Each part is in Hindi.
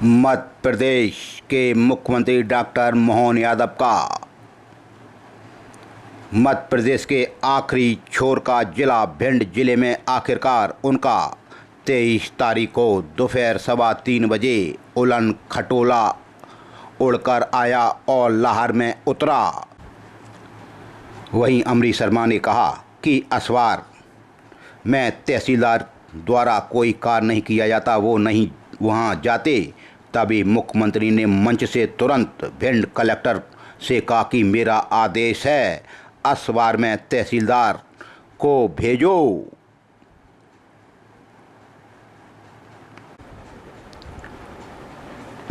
मध्य प्रदेश के मुख्यमंत्री डॉक्टर मोहन यादव का मध्य प्रदेश के आखिरी छोर का जिला भिंड जिले में आखिरकार उनका 23 तारीख को दोपहर 3:15 बजे उलन खटोला उड़कर आया और लाहौर में उतरा। वहीं अमरीश शर्मा ने कहा कि असवार में तहसीलदार द्वारा कोई कार्य नहीं किया जाता, वो नहीं वहां जाते। तभी मुख्यमंत्री ने मंच से तुरंत भिंड कलेक्टर से कहा कि मेरा आदेश है, असवार में तहसीलदार को भेजो।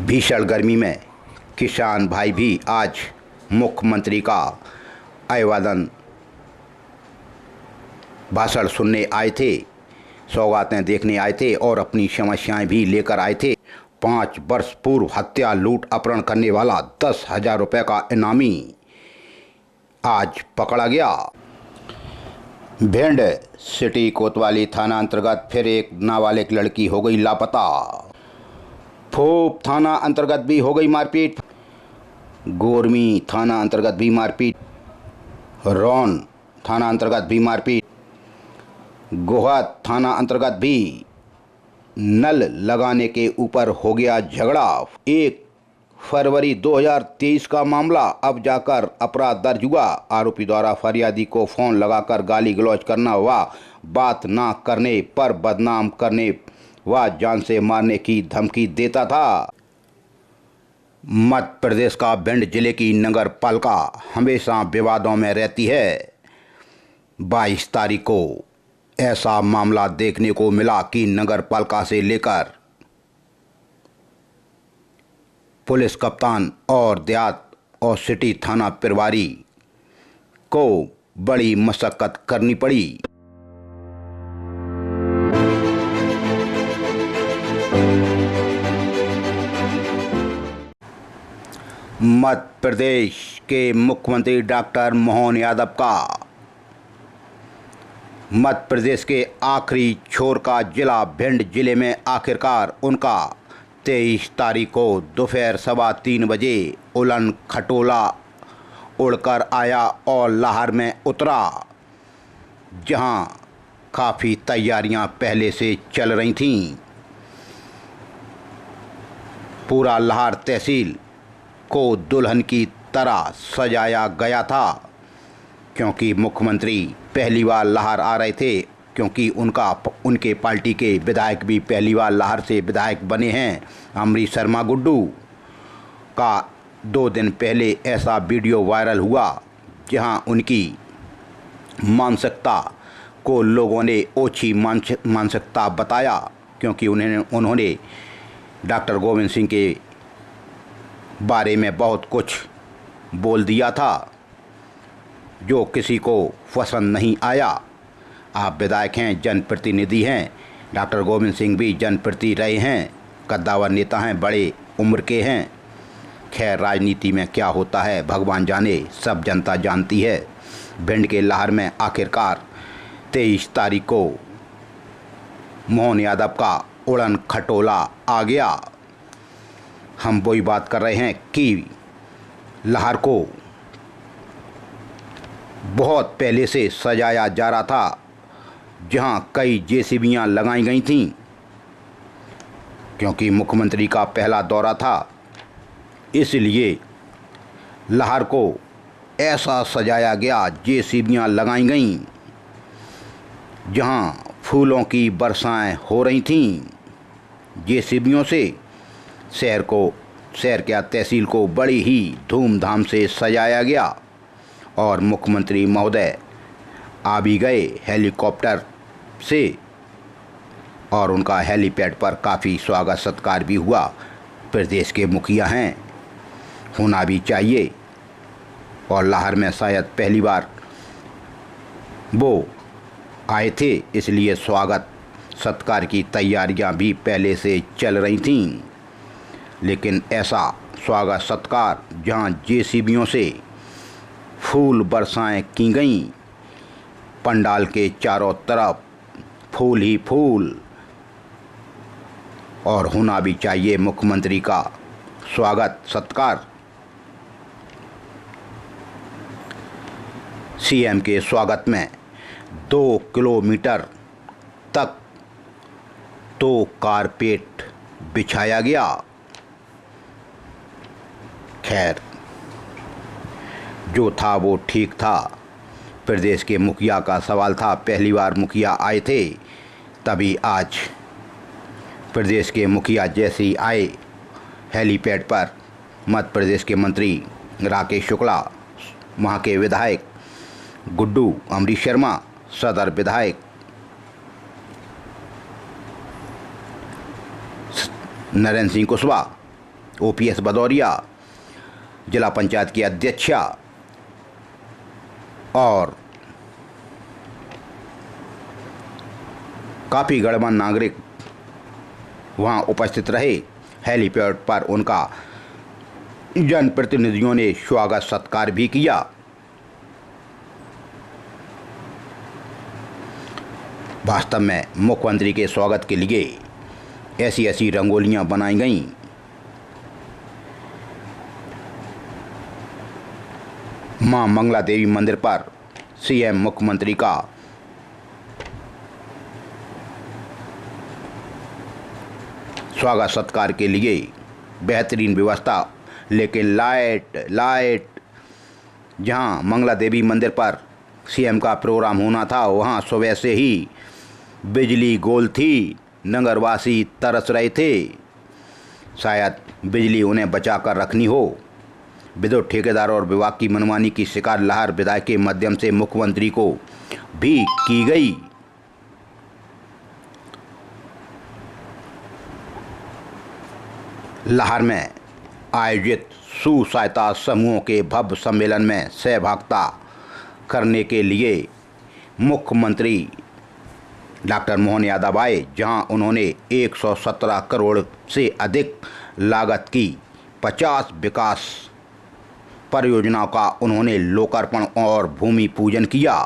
भीषण गर्मी में किसान भाई भी आज मुख्यमंत्री का अभिवादन भाषण सुनने आए थे, सौगातें देखने आए थे और अपनी समस्याएं भी लेकर आए थे। 5 वर्ष पूर्व हत्या, लूट, अपहरण करने वाला 10,000 रुपये का इनामी आज पकड़ा गया। भिंड सिटी कोतवाली थाना अंतर्गत फिर एक नाबालिग लड़की हो गई लापता। फोप थाना अंतर्गत भी हो गई मारपीट। गोरमी थाना अंतर्गत भी मारपीट। रौन थाना अंतर्गत भी मारपीट। गोहत थाना अंतर्गत भी नल लगाने के ऊपर हो गया झगड़ा। 1 फरवरी 2023 का मामला, अब जाकर अपराध दर्ज हुआ। आरोपी द्वारा फरियादी को फोन लगाकर गाली गलौज करना व बात ना करने पर बदनाम करने व जान से मारने की धमकी देता था। मध्य प्रदेश का भिंड जिले की नगर पालिका हमेशा विवादों में रहती है। 22 तारीख को ऐसा मामला देखने को मिला कि नगर पालिका से लेकर पुलिस कप्तान और देहात और सिटी थाना प्रभारी को बड़ी मशक्कत करनी पड़ी। मध्य प्रदेश के मुख्यमंत्री डॉक्टर मोहन यादव का मध्य प्रदेश के आखिरी छोर का जिला भिंड जिले में आखिरकार उनका 23 तारीख को दोपहर 3:15 बजे उलन खटोला उड़कर आया और लाहौर में उतरा, जहां काफ़ी तैयारियां पहले से चल रही थीं। पूरा लाहौर तहसील को दुल्हन की तरह सजाया गया था, क्योंकि मुख्यमंत्री पहली बार लाहौर आ रहे थे, क्योंकि उनके पार्टी के विधायक भी पहली बार लाहौर से विधायक बने हैं। अमरीश शर्मा गुड्डू का 2 दिन पहले ऐसा वीडियो वायरल हुआ जहां उनकी मानसिकता को लोगों ने ओछी मानसिकता बताया, क्योंकि उन्होंने डॉक्टर गोविंद सिंह के बारे में बहुत कुछ बोल दिया था जो किसी को पसंद नहीं आया। आप विधायक हैं, जनप्रतिनिधि हैं, डॉक्टर गोविंद सिंह भी जनप्रति रहे हैं, कद्दावर नेता हैं, बड़े उम्र के हैं। खैर, राजनीति में क्या होता है भगवान जाने, सब जनता जानती है। भिंड के लाहौर में आखिरकार 23 तारीख को मोहन यादव का उड़न खटोला आ गया। हम वही बात कर रहे हैं कि लाहौर को बहुत पहले से सजाया जा रहा था, जहां कई जेसीबियां लगाई गई थीं, क्योंकि मुख्यमंत्री का पहला दौरा था। इसलिए लाहौर को ऐसा सजाया गया, जेसीबियां लगाई गईं, जहां फूलों की बरसाएं हो रही थीं। जेसीबियों से शहर क्या तहसील को बड़ी ही धूमधाम से सजाया गया और मुख्यमंत्री महोदय आ भी गए हेलीकॉप्टर से और उनका हेलीपैड पर काफ़ी स्वागत सत्कार भी हुआ। प्रदेश के मुखिया हैं, होना भी चाहिए, और लाहौर में शायद पहली बार वो आए थे, इसलिए स्वागत सत्कार की तैयारियां भी पहले से चल रही थीं। लेकिन ऐसा स्वागत सत्कार जहां जेसीबियों से फूल बरसाएं की गईं, पंडाल के चारों तरफ फूल ही फूल, और होना भी चाहिए मुख्यमंत्री का स्वागत सत्कार। सीएम के स्वागत में 2 किलोमीटर तक तो कारपेट बिछाया गया। खैर, जो था वो ठीक था। प्रदेश के मुखिया का सवाल था, पहली बार मुखिया आए थे, तभी आज प्रदेश के मुखिया जैसे ही आए हेलीपैड पर, मध्य प्रदेश के मंत्री राकेश शुक्ला, वहाँ के विधायक गुड्डू अमरीश शर्मा, सदर विधायक नरेंद्र सिंह कुशवाहा, ओपीएस भदौरिया, जिला पंचायत की अध्यक्षा और काफ़ी गणमान्य नागरिक वहां उपस्थित रहे। हेलीपैड पर उनका जनप्रतिनिधियों ने स्वागत सत्कार भी किया। वास्तव में मुख्यमंत्री के स्वागत के लिए ऐसी ऐसी रंगोलियां बनाई गईं। मां मंगला देवी मंदिर पर सीएम मुख्यमंत्री का स्वागत सत्कार के लिए बेहतरीन व्यवस्था, लेकिन लाइट जहां मंगला देवी मंदिर पर सीएम का प्रोग्राम होना था, वहां सुबह से ही बिजली गोल थी। नगरवासी तरस रहे थे, शायद बिजली उन्हें बचा कर रखनी हो। विद्युत ठेकेदार और विभाग की मनमानी की शिकार लहर विधायक के माध्यम से मुख्यमंत्री को भी की गई। लहर में आयोजित स्व सहायता समूहों के भव्य सम्मेलन में सहभागिता करने के लिए मुख्यमंत्री डॉक्टर मोहन यादव आए, जहां उन्होंने 117 करोड़ से अधिक लागत की 50 विकास परियोजनाओं का उन्होंने लोकार्पण और भूमि पूजन किया।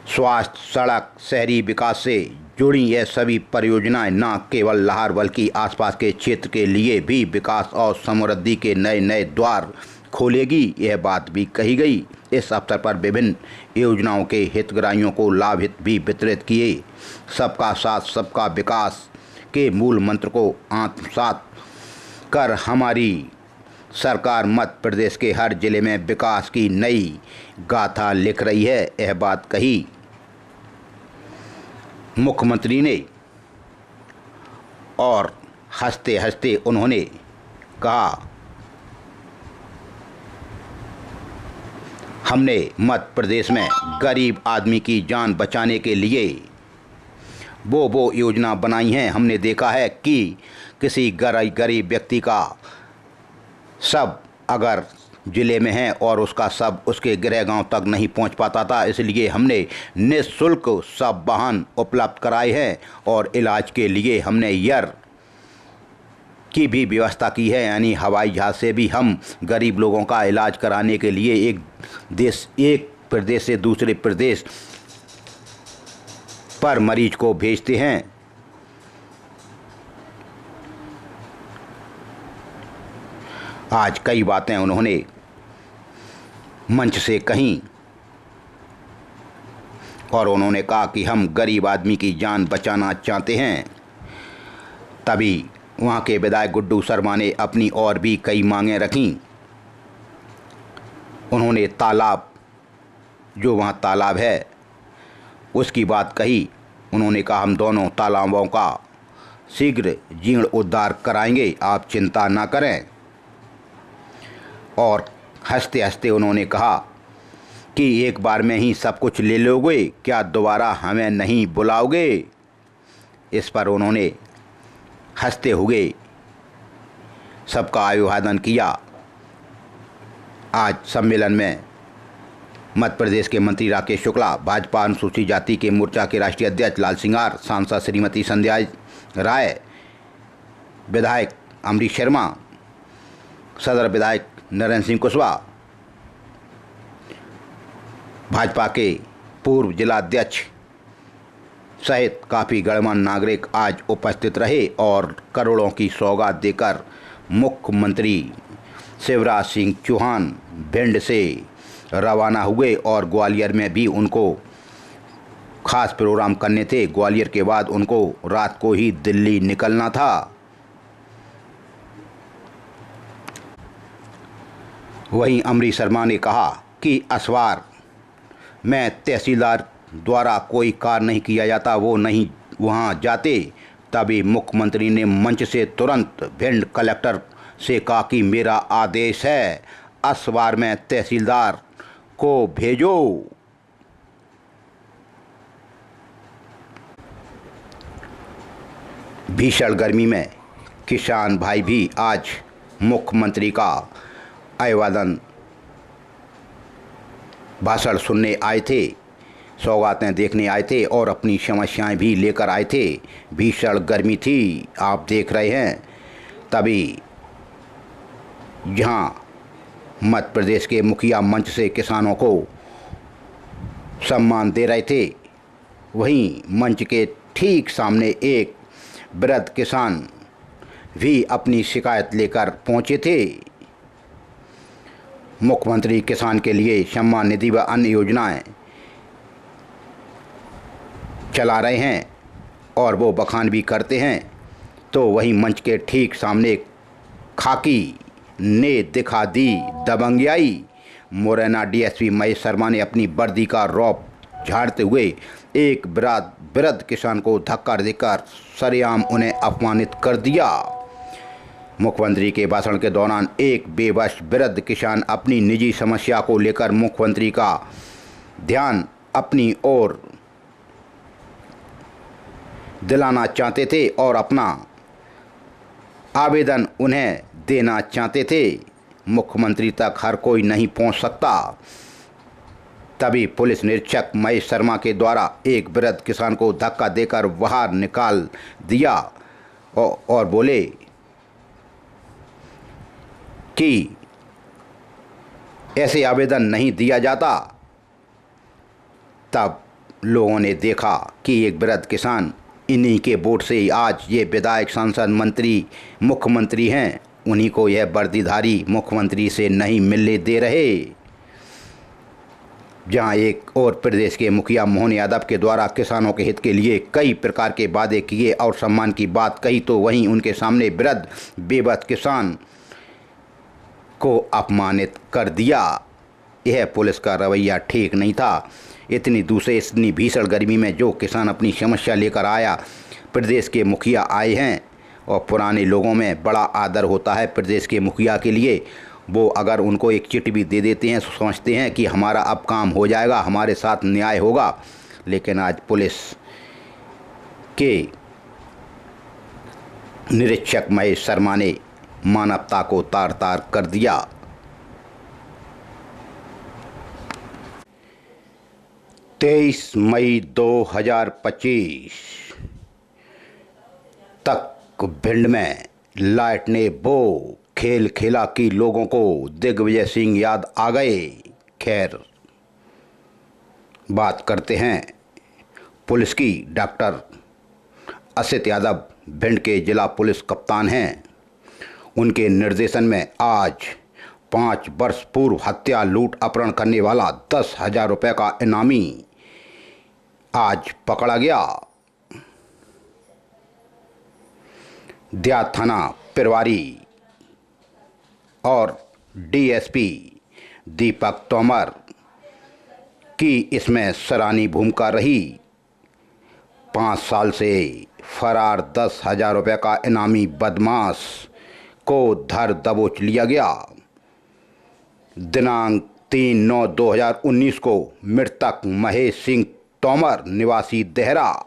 स्वास्थ्य, सड़क, शहरी विकास से जुड़ी ये सभी परियोजनाएं न केवल लहर बल्कि आसपास के क्षेत्र के लिए भी विकास और समृद्धि के नए नए द्वार खोलेगी, यह बात भी कही गई। इस अवसर पर विभिन्न योजनाओं के हितग्राहियों को लाभ भी वितरित किए। सबका साथ सबका विकास के मूल मंत्र को आत्मसात कर हमारी सरकार मध्य प्रदेश के हर जिले में विकास की नई गाथा लिख रही है, यह बात कही मुख्यमंत्री ने। और हंसते हंसते उन्होंने कहा, हमने मध्य प्रदेश में गरीब आदमी की जान बचाने के लिए वो योजना बनाई हैं। हमने देखा है कि किसी गरीब व्यक्ति का शव अगर ज़िले में है और उसका शव उसके गृह गांव तक नहीं पहुंच पाता था, इसलिए हमने निःशुल्क शव वाहन उपलब्ध कराए हैं और इलाज के लिए हमने एयर की भी व्यवस्था की है, यानी हवाई जहाज़ से भी हम गरीब लोगों का इलाज कराने के लिए एक प्रदेश से दूसरे प्रदेश पर मरीज को भेजते हैं। आज कई बातें उन्होंने मंच से कहीं और उन्होंने कहा कि हम गरीब आदमी की जान बचाना चाहते हैं। तभी वहाँ के विधायक गुड्डू शर्मा ने अपनी और भी कई मांगें रखीं। उन्होंने तालाब, जो वहाँ तालाब है, उसकी बात कही। उन्होंने कहा, हम दोनों तालाबों का शीघ्र जीर्णोद्धार कराएंगे, आप चिंता ना करें। और हंसते हंसते उन्होंने कहा कि एक बार में ही सब कुछ ले लोगे, क्या दोबारा हमें नहीं बुलाओगे? इस पर उन्होंने हंसते हुए सबका अभिवादन किया। आज सम्मेलन में मध्य प्रदेश के मंत्री राकेश शुक्ला, भाजपा अनुसूचित जाति के मोर्चा के राष्ट्रीय अध्यक्ष लाल सिंगार, सांसद श्रीमती संध्या राय, विधायक अमरीश शर्मा, सदर विधायक नरेंद्र सिंह कुशवाहा, भाजपा के पूर्व जिला अध्यक्ष सहित काफ़ी गणमान्य नागरिक आज उपस्थित रहे और करोड़ों की सौगात देकर मुख्यमंत्री शिवराज सिंह चौहान भिंड से रवाना हुए और ग्वालियर में भी उनको खास प्रोग्राम करने थे। ग्वालियर के बाद उनको रात को ही दिल्ली निकलना था। वहीं अमरीश शर्मा ने कहा कि असवार में तहसीलदार द्वारा कोई कार्य नहीं किया जाता, वो नहीं वहां जाते। तभी मुख्यमंत्री ने मंच से तुरंत भिंड कलेक्टर से कहा कि मेरा आदेश है, असवार में तहसीलदार को भेजो। भीषण गर्मी में किसान भाई भी आज मुख्यमंत्री का अभिवादन भाषण सुनने आए थे, सौगातें देखने आए थे और अपनी समस्याएं भी लेकर आए थे। भीषण गर्मी थी, आप देख रहे हैं। तभी जहां मध्य प्रदेश के मुखिया मंच से किसानों को सम्मान दे रहे थे, वहीं मंच के ठीक सामने एक वृद्ध किसान भी अपनी शिकायत लेकर पहुंचे थे। मुख्यमंत्री किसान के लिए सम्मान निधि व अन्य योजनाएं चला रहे हैं और वो बखान भी करते हैं। तो वहीं मंच के ठीक सामने खाकी ने दिखा दी दबंगियाई। मुरैना डीएसपी महेश शर्मा ने अपनी वर्दी का रौब झाड़ते हुए एक वृद्ध किसान को धक्का देकर सरेआम उन्हें अपमानित कर दिया। मुख्यमंत्री के भाषण के दौरान एक बेबस वृद्ध किसान अपनी निजी समस्या को लेकर मुख्यमंत्री का ध्यान अपनी ओर दिलाना चाहते थे और अपना आवेदन उन्हें देना चाहते थे। मुख्यमंत्री तक हर कोई नहीं पहुंच सकता। तभी पुलिस निरीक्षक महेश शर्मा के द्वारा एक वृद्ध किसान को धक्का देकर बाहर निकाल दिया और बोले कि ऐसे आवेदन नहीं दिया जाता। तब लोगों ने देखा कि एक वृद्ध किसान इन्हीं के वोट से आज ये विधायक, सांसद, मंत्री, मुख्यमंत्री हैं, उन्हीं को यह वर्दीधारी मुख्यमंत्री से नहीं मिलने दे रहे। जहां एक और प्रदेश के मुखिया मोहन यादव के द्वारा किसानों के हित के लिए कई प्रकार के वादे किए और सम्मान की बात कही, तो वहीं उनके सामने वृद्ध बेबस किसान को अपमानित कर दिया। यह पुलिस का रवैया ठीक नहीं था। इतनी भीषण गर्मी में जो किसान अपनी समस्या लेकर आया, प्रदेश के मुखिया आए हैं और पुराने लोगों में बड़ा आदर होता है प्रदेश के मुखिया के लिए। वो अगर उनको एक चिट्ठी भी दे देते हैं, समझते हैं कि हमारा अब काम हो जाएगा, हमारे साथ न्याय होगा। लेकिन आज पुलिस के निरीक्षक महेश शर्मा ने मानवता को तार तार कर दिया। 23 मई 2025 तक भिंड में लाइट ने वो खेल खेला कि लोगों को दिग्विजय सिंह याद आ गए। खैर, बात करते हैं पुलिस की। डॉक्टर असित यादव भिंड के जिला पुलिस कप्तान हैं। उनके निर्देशन में आज 5 वर्ष पूर्व हत्या, लूट, अपहरण करने वाला 10,000 रुपये का इनामी आज पकड़ा गया। देहात थाना पिरवारी और डीएसपी दीपक तोमर की इसमें सराहनीय भूमिका रही। 5 साल से फरार 10,000 रुपये का इनामी बदमाश को धर दबोच लिया गया। दिनांक 3/9/2019 को मृतक महेश सिंह तोमर निवासी देहरा,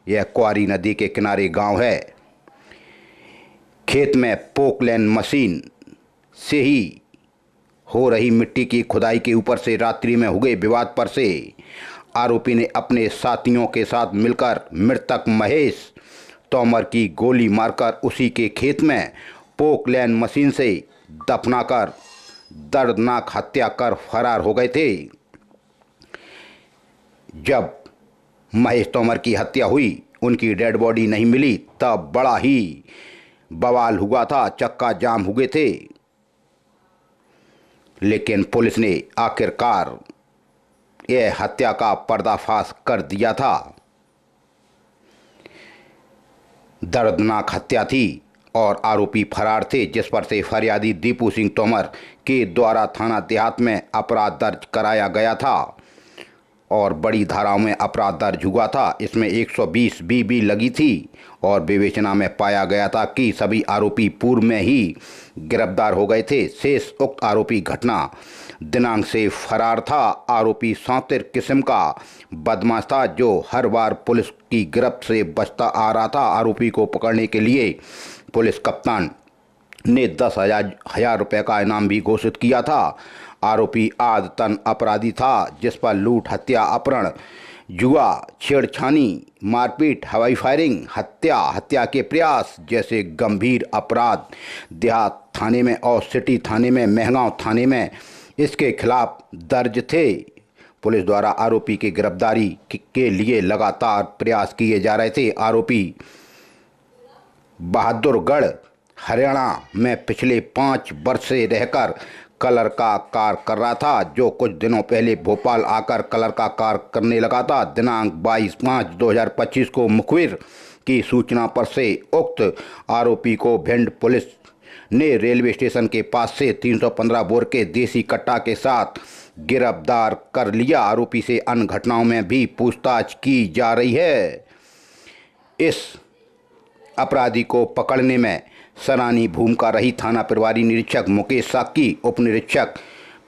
यह क्वारी नदी के किनारे गांव है, खेत में पोकलैन मशीन से ही हो रही मिट्टी की खुदाई के ऊपर से रात्रि में हुए विवाद पर से आरोपी ने अपने साथियों के साथ मिलकर मृतक महेश तोमर की गोली मारकर उसी के खेत में पोकलैन मशीन से दफनाकर दर्दनाक हत्या कर फरार हो गए थे। जब महेश तोमर की हत्या हुई, उनकी डेड बॉडी नहीं मिली, तब बड़ा ही बवाल हुआ था, चक्का जाम हुए थे। लेकिन पुलिस ने आखिरकार यह हत्या का पर्दाफाश कर दिया था। दर्दनाक हत्या थी और आरोपी फरार थे, जिस पर से फरियादी दीपू सिंह तोमर के द्वारा थाना देहात में अपराध दर्ज कराया गया था और बड़ी धाराओं में अपराध दर्ज हुआ था। इसमें 120 बीबी लगी थी और विवेचना में पाया गया था कि सभी आरोपी पूर्व में ही गिरफ्तार हो गए थे। शेष उक्त आरोपी घटना दिनांक से फरार था। आरोपी सांतिर किस्म का बदमाश था जो हर बार पुलिस की गिरफ्त से बचता आ रहा था। आरोपी को पकड़ने के लिए पुलिस कप्तान ने 10,000 रुपये का इनाम भी घोषित किया था। आरोपी आदतन अपराधी था, जिस पर लूट, हत्या, अपहरण, जुआ, छेड़छानी, मारपीट, हवाई फायरिंग, हत्या के प्रयास जैसे गंभीर अपराध देहात थाने में और सिटी थाने में, महगांव थाने में इसके खिलाफ दर्ज थे। पुलिस द्वारा आरोपी की गिरफ्तारी के लिए लगातार प्रयास किए जा रहे थे। आरोपी बहादुरगढ़ हरियाणा में पिछले 5 वर्ष से रहकर कलर का कार्य कर रहा था, जो कुछ दिनों पहले भोपाल आकर कलर का कार्य करने लगा था। दिनांक 22/5/2025 को मुखबिर की सूचना पर से उक्त आरोपी को भिंड पुलिस ने रेलवे स्टेशन के पास से 315 बोर के देसी कट्टा के साथ गिरफ्तार कर लिया। आरोपी से अन्य घटनाओं में भी पूछताछ की जा रही है। इस अपराधी को पकड़ने में सराहनीय भूमिका रही थाना प्रभारी निरीक्षक मुकेश साकी, उप निरीक्षक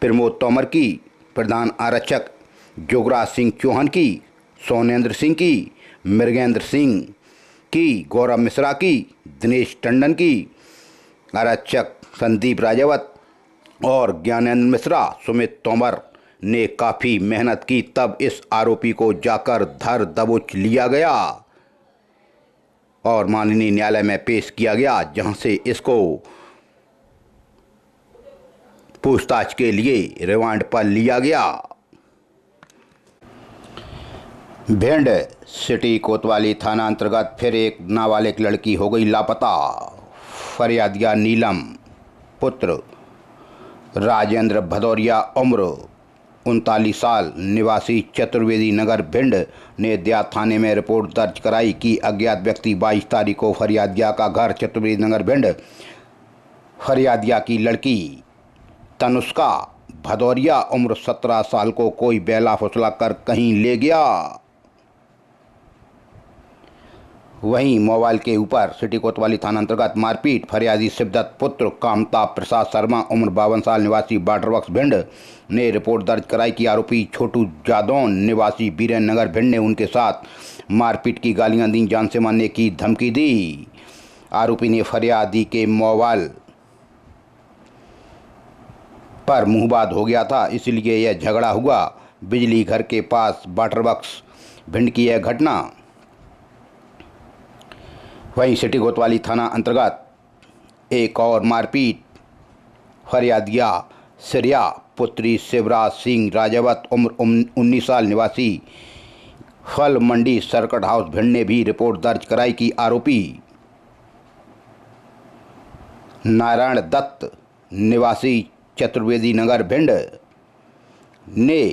प्रमोद तोमर की, प्रधान आरक्षक जोगराज सिंह चौहान की, सोनेंद्र सिंह की, मृगेंद्र सिंह की, गौरव मिश्रा की, दिनेश टंडन की, आरक्षक संदीप राजावत और ज्ञानेंद्र मिश्रा। सुमित तोमर ने काफ़ी मेहनत की, तब इस आरोपी को जाकर धर दबोच लिया गया और माननीय न्यायालय में पेश किया गया, जहां से इसको पूछताछ के लिए रिमांड पर लिया गया। भिंड सिटी कोतवाली थाना अंतर्गत फिर एक नाबालिग लड़की हो गई लापता। फरियादिया नीलम पुत्र राजेंद्र भदौरिया उम्र 39 साल निवासी चतुर्वेदी नगर भिंड ने देहात थाने में रिपोर्ट दर्ज कराई कि अज्ञात व्यक्ति 22 तारीख को फरियादिया का घर चतुर्वेदी नगर भिंड फरियादिया की लड़की तनुष्का भदौरिया उम्र 17 साल को कोई बेला फुसला कर कहीं ले गया। वहीं मोबाइल के ऊपर सिटी कोतवाली थाना अंतर्गत मारपीट। फरियादी शिवदत्त पुत्र कामता प्रसाद शर्मा उम्र 52 साल निवासी वाटरवर्क्स भिंड ने रिपोर्ट दर्ज कराई कि आरोपी छोटू जादौन निवासी बीरेन नगर भिंड ने उनके साथ मारपीट की, गालियां दी, जान से मारने की धमकी दी। आरोपी ने फरियादी के मोबाइल पर मुंहबाद हो गया था, इसलिए यह झगड़ा हुआ। बिजली घर के पास वाटरवर्क्स भिंड की यह घटना। वहीं सिटी कोतवाली थाना अंतर्गत एक और मारपीट। फरियादिया सिरिया पुत्री शिवराज सिंह राजावत उम्र 19 साल निवासी फल मंडी सर्किट हाउस भिंड ने भी रिपोर्ट दर्ज कराई कि आरोपी नारायण दत्त निवासी चतुर्वेदी नगर भिंड ने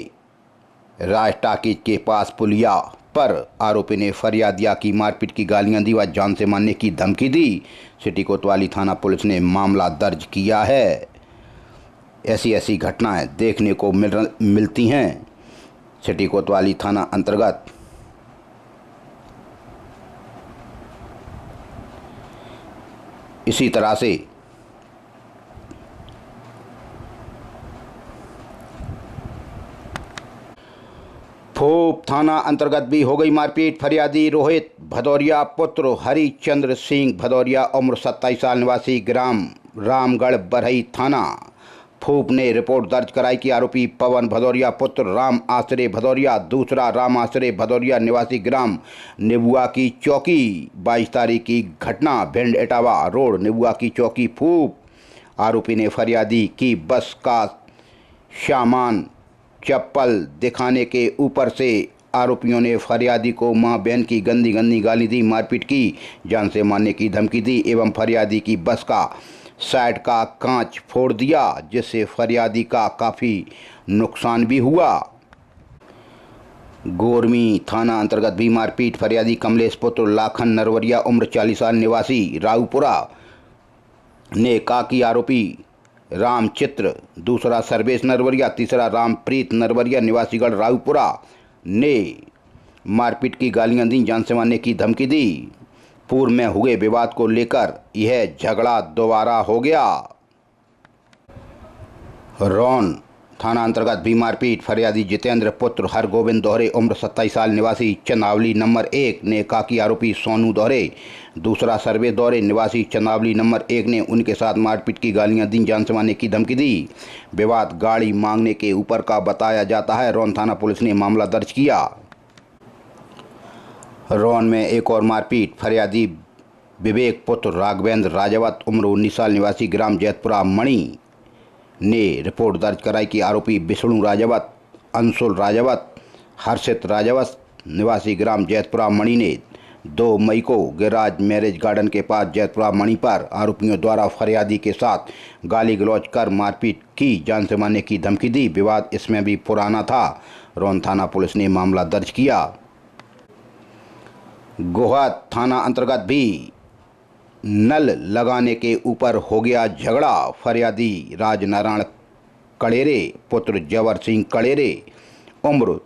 राज टाकीज के पास पुलिया पर आरोपी ने फरियादिया की मारपीट की, गालियां दी व जान से मारने की धमकी दी। सिटी कोतवाली थाना पुलिस ने मामला दर्ज किया है। ऐसी घटनाएं देखने को मिलती हैं सिटी कोतवाली थाना अंतर्गत। इसी तरह से फोप थाना अंतर्गत भी हो गई मारपीट। फरियादी रोहित भदौरिया पुत्र हरिचंद्र सिंह भदौरिया उम्र 27 साल निवासी ग्राम रामगढ़ बरही थाना फोप ने रिपोर्ट दर्ज कराई कि आरोपी पवन भदौरिया पुत्र राम आश्रय भदौरिया दूसरा राम आश्रय भदौरिया निवासी ग्राम निबुआ की चौकी 22 तारीख की घटना भिंड इटावा रोड निबुआ की चौकी फोप। आरोपी ने फरियादी की बस का सामान चप्पल दिखाने के ऊपर से आरोपियों ने फरियादी को मां बहन की गंदी गंदी गाली दी, मारपीट की, जान से मारने की धमकी दी एवं फरियादी की बस का साइड का कांच फोड़ दिया, जिससे फरियादी का काफ़ी नुकसान भी हुआ। गोरमी थाना अंतर्गत भी मारपीट। फरियादी कमलेश पुत्र लाखन नरवरिया उम्र 40 साल निवासी रावपुरा ने कहा कि आरोपी रामचित्र, दूसरा सर्वेश नरवरिया, तीसरा रामप्रीत नरवरिया निवासीगढ़ रावपुरा ने मारपीट की गालियां दी, जान से मारने की धमकी दी। पूर्व में हुए विवाद को लेकर यह झगड़ा दोबारा हो गया। रौन थाना अंतर्गत भी मारपीट। फरियादी जितेंद्र पुत्र हरगोविंद दोहरे उम्र 27 साल निवासी चंदावली नंबर 1 ने कहा कि आरोपी सोनू दोहरे, दूसरा सर्वे दोहरे निवासी चंदावली नंबर 1 ने उनके साथ मारपीट की गालियां दी, जान से मारने की धमकी दी। विवाद गाड़ी मांगने के ऊपर का बताया जाता है। रौन थाना पुलिस ने मामला दर्ज किया। रौन में एक और मारपीट। फरियादी विवेक पुत्र राघवेंद्र राजावत उम्र 19 साल निवासी ग्राम जैतपुरा मणि ने रिपोर्ट दर्ज कराई कि आरोपी विष्णु राजावत, अंशुल राजावत, हर्षित राजावत निवासी ग्राम जैतपुरा मणि ने 2 मई को गिरिराज मैरिज गार्डन के पास जैतपुरा मणि पर आरोपियों द्वारा फरियादी के साथ गाली गलौज कर मारपीट की, जान से मारने की धमकी दी। विवाद इसमें भी पुराना था। रौन थाना पुलिस ने मामला दर्ज किया। गोहा थाना अंतर्गत भी नल लगाने के ऊपर हो गया झगड़ा। फरियादी राजनारायण कड़ेरे पुत्र जवर सिंह कड़ेरे उम्र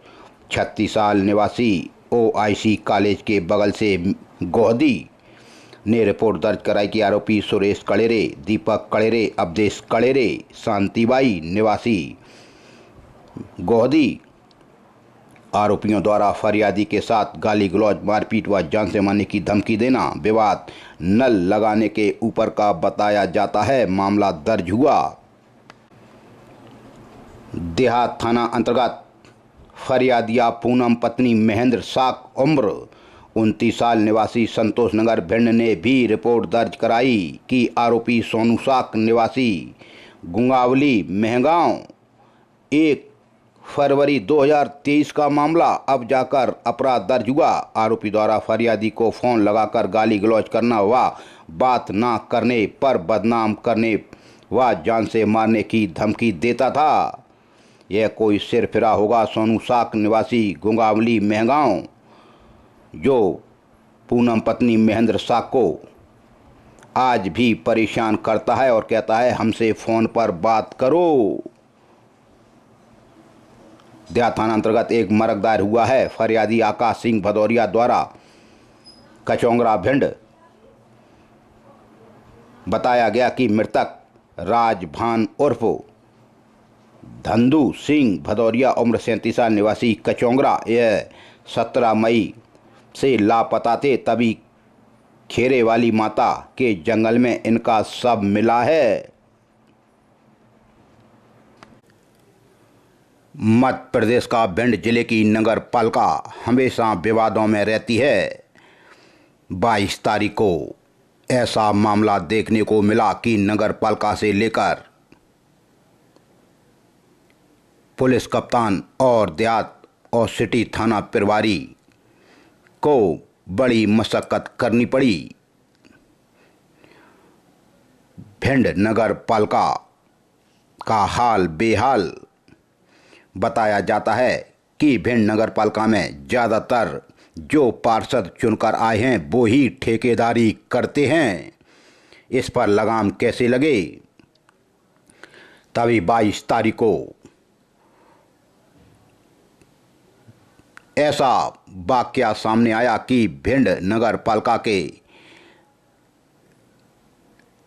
36 साल निवासी OIC कॉलेज के बगल से गोहदी ने रिपोर्ट दर्ज कराई कि आरोपी सुरेश कड़ेरे, दीपक कड़ेरे, अवधेश कड़ेरे, शांतिबाई निवासी गोहदी आरोपियों द्वारा फरियादी के साथ गाली गलौज, मारपीट व जान से मारने की धमकी देना। विवाद नल लगाने के ऊपर का बताया जाता है। मामला दर्ज हुआ। देहात थाना अंतर्गत फरियादिया पूनम पत्नी महेंद्र साक उम्र 29 साल निवासी संतोष नगर भिंड ने भी रिपोर्ट दर्ज कराई कि आरोपी सोनू साक निवासी गुंगावली महगांव 1 फरवरी 2023 का मामला अब जाकर अपराध दर्ज हुआ। आरोपी द्वारा फरियादी को फ़ोन लगाकर गाली गलौज करना व बात ना करने पर बदनाम करने व जान से मारने की धमकी देता था। यह कोई सिर फिरा होगा। सोनू साक निवासी गुंगावली महगांव जो पूनम पत्नी महेंद्र साक को आज भी परेशान करता है और कहता है हमसे फ़ोन पर बात करो। देहात थाना अंतर्गत एक मर्ग दायर हुआ है। फरियादी आकाश सिंह भदौरिया द्वारा कचौंगरा भिंड बताया गया कि मृतक राजभान उर्फ धंधू सिंह भदौरिया उम्र 37 साल निवासी कचौंगरा यह 17 मई से लापता थे। तभी खेरे वाली माता के जंगल में इनका शव मिला है। मध्य प्रदेश का भिंड जिले की नगर पालिका हमेशा विवादों में रहती है। 22 तारीख को ऐसा मामला देखने को मिला कि नगर पालिका से लेकर पुलिस कप्तान और देहात और सिटी थाना प्रभारी को बड़ी मशक्कत करनी पड़ी। भिंड नगर पालिका का हाल बेहाल बताया जाता है कि भिंड नगर पालिका में ज़्यादातर जो पार्षद चुनकर आए हैं वो ही ठेकेदारी करते हैं। इस पर लगाम कैसे लगे? तभी 22 तारीख को ऐसा वाकया सामने आया कि भिंड नगर पालिका के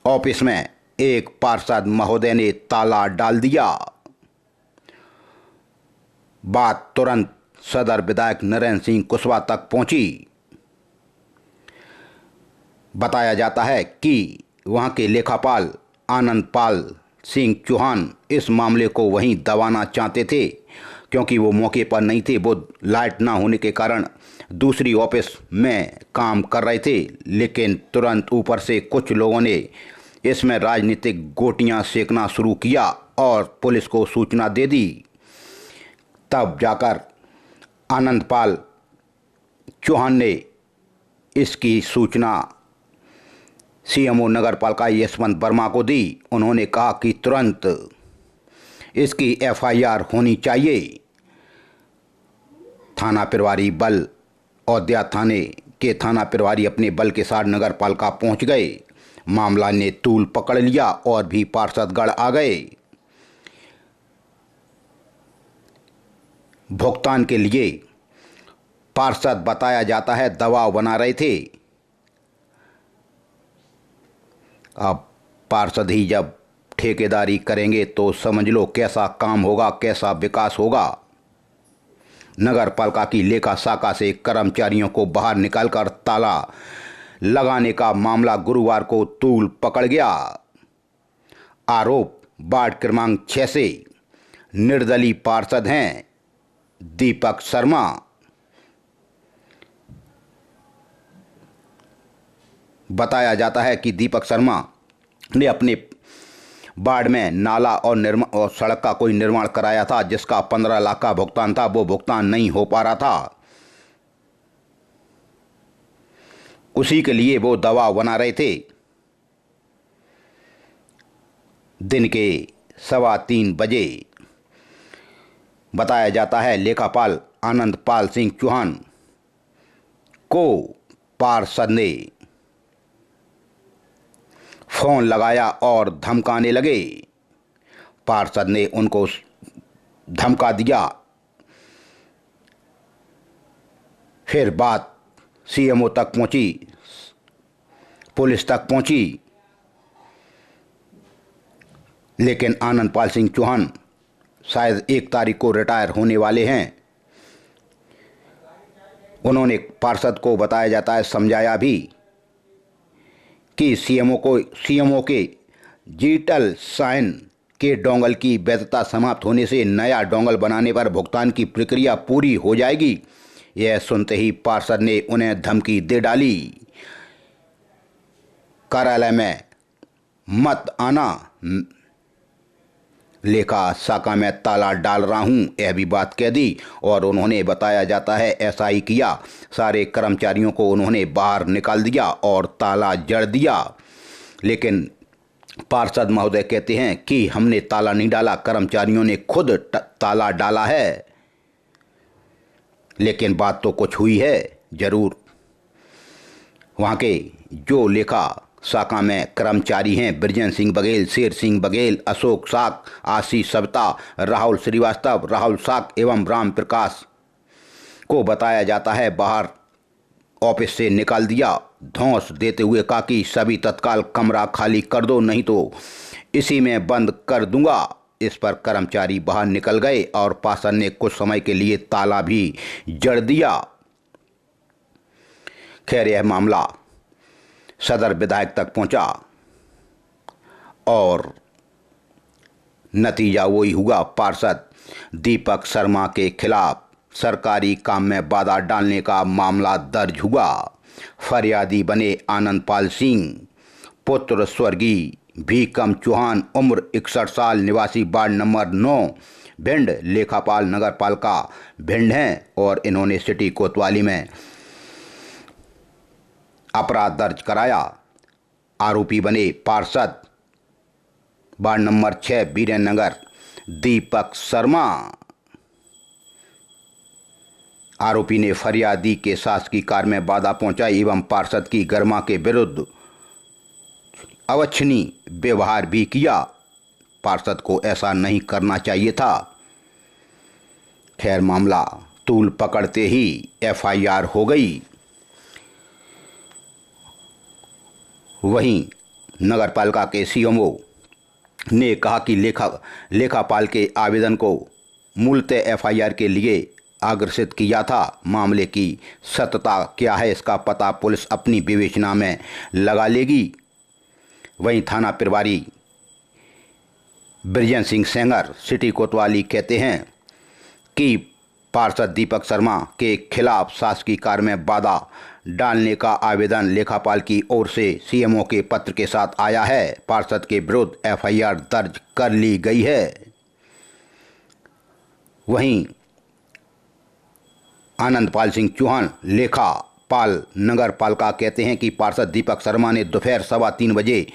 ऑफिस में एक पार्षद महोदय ने ताला डाल दिया। बात तुरंत सदर विधायक नरेंद्र सिंह कुशवाहा तक पहुंची। बताया जाता है कि वहां के लेखापाल आनंद पाल सिंह चौहान इस मामले को वहीं दबाना चाहते थे, क्योंकि वो मौके पर नहीं थे। वो लाइट ना होने के कारण दूसरी ऑफिस में काम कर रहे थे। लेकिन तुरंत ऊपर से कुछ लोगों ने इसमें राजनीतिक गोटियां सेकना शुरू किया और पुलिस को सूचना दे दी। तब जाकर आनंदपाल चौहान ने इसकी सूचना सीएमओ नगरपालिका यशवंत वर्मा को दी। उन्होंने कहा कि तुरंत इसकी एफआईआर होनी चाहिए। थाना प्रभारी बल औद्या थाने के थाना प्रभारी अपने बल के साथ नगरपालिका पहुंच गए। मामला ने तूल पकड़ लिया और भी पार्षदगण आ गए। भुगतान के लिए पार्षद बताया जाता है दबाव बना रहे थे। अब पार्षद ही जब ठेकेदारी करेंगे तो समझ लो कैसा काम होगा, कैसा विकास होगा। नगरपालिका की लेखा शाखा से कर्मचारियों को बाहर निकालकर ताला लगाने का मामला गुरुवार को तूल पकड़ गया। आरोप वार्ड क्रमांक 6 से निर्दलीय पार्षद हैं दीपक शर्मा। बताया जाता है कि दीपक शर्मा ने अपने वार्ड में नाला और सड़क का कोई निर्माण कराया था, जिसका 15 लाख का भुगतान था। वो भुगतान नहीं हो पा रहा था, उसी के लिए वो दबाव बना रहे थे। दिन के 3:15 बजे बताया जाता है लेखापाल आनंदपाल सिंह चौहान को पार्षद ने फोन लगाया और धमकाने लगे। पार्षद ने उनको धमका दिया। फिर बात सीएमओ तक पहुंची, पुलिस तक पहुंची, लेकिन आनंदपाल सिंह चौहान शायद 1 तारीख को रिटायर होने वाले हैं। उन्होंने पार्षद को बताया जाता है समझाया भी कि सीएमओ के डिजिटल साइन के डोंगल की वैधता समाप्त होने से नया डोंगल बनाने पर भुगतान की प्रक्रिया पूरी हो जाएगी। यह सुनते ही पार्षद ने उन्हें धमकी दे डाली। कार्यालय में मत आना, लेखा शाखा में ताला डाल रहा हूं, यह भी बात कह दी। और उन्होंने बताया जाता है ऐसा ही किया। सारे कर्मचारियों को उन्होंने बाहर निकाल दिया और ताला जड़ दिया। लेकिन पार्षद महोदय कहते हैं कि हमने ताला नहीं डाला, कर्मचारियों ने खुद ताला डाला है। लेकिन बात तो कुछ हुई है जरूर। वहाँ के जो लेखा शाखा में कर्मचारी हैं बृजेंद्र सिंह बघेल, शेर सिंह बघेल, अशोक साक, आशीष सविता, राहुल श्रीवास्तव, राहुल साक एवं राम प्रकाश को बताया जाता है बाहर ऑफिस से निकाल दिया, धौंस देते हुए कहा कि सभी तत्काल कमरा खाली कर दो, नहीं तो इसी में बंद कर दूंगा। इस पर कर्मचारी बाहर निकल गए और पार्षद ने कुछ समय के लिए ताला भी जड़ दिया। खैर यह मामला सदर विधायक तक पहुंचा और नतीजा वही हुआ। पार्षद दीपक शर्मा के खिलाफ सरकारी काम में बाधा डालने का मामला दर्ज हुआ। फरियादी बने आनंदपाल सिंह, पुत्र स्वर्गीय भीकम चौहान, उम्र 61 साल, निवासी वार्ड नंबर 9 भिंड, लेखापाल नगरपालिका भिंड हैं और इन्होंने सिटी कोतवाली में अपराध दर्ज कराया। आरोपी बने पार्षद वार्ड नंबर 6 बीरेन नगर दीपक शर्मा। आरोपी ने फरियादी के शासकीय कार्य में बाधा पहुंचाई एवं पार्षद की गरिमा के विरुद्ध अवांछनीय व्यवहार भी किया। पार्षद को ऐसा नहीं करना चाहिए था। खैर मामला तूल पकड़ते ही एफआईआर हो गई। वहीं नगरपालिका के सीएमओ ने कहा कि लेखापाल के आवेदन को मूलतः एफआईआर के लिए अग्रसित किया था। मामले की सत्यता क्या है इसका पता पुलिस अपनी विवेचना में लगा लेगी। वहीं थाना प्रभारी बृजेंद्र सिंह सेंगर सिटी कोतवाली कहते हैं कि पार्षद दीपक शर्मा के खिलाफ शासकीय कार्य में बाधा डालने का आवेदन लेखापाल की ओर से सीएमओ के पत्र के साथ आया है। पार्षद के विरुद्ध एफआईआर दर्ज कर ली गई है। वहीं आनंदपाल सिंह चौहान लेखापाल नगर पालिका कहते हैं कि पार्षद दीपक शर्मा ने दोपहर 3:15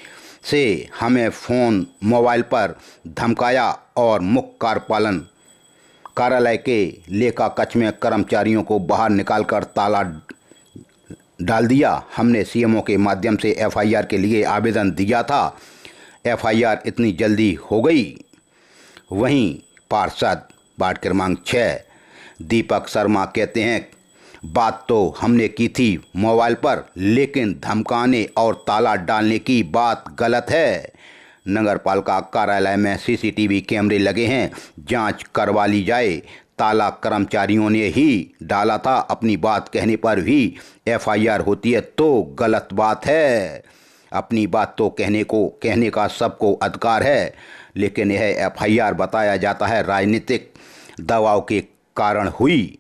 से हमें फ़ोन मोबाइल पर धमकाया और मुख्य कार्यपालन कार्यालय के लेखा कक्ष में कर्मचारियों को बाहर निकालकर ताला डाल दिया। हमने सीएमओ के माध्यम से एफआईआर के लिए आवेदन दिया था, एफआईआर इतनी जल्दी हो गई। वहीं पार्षद वार्ड क्रमांक 6 दीपक शर्मा कहते हैं, बात तो हमने की थी मोबाइल पर, लेकिन धमकाने और ताला डालने की बात गलत है। नगर पालिका कार्यालय में सीसीटीवी कैमरे लगे हैं, जांच करवा ली जाए। ताला कर्मचारियों ने ही डाला था, अपनी बात कहने पर भी एफआईआर होती है तो गलत बात है। अपनी बात तो कहने का सबको अधिकार है, लेकिन यह एफआईआर बताया जाता है राजनीतिक दबाव के कारण हुई।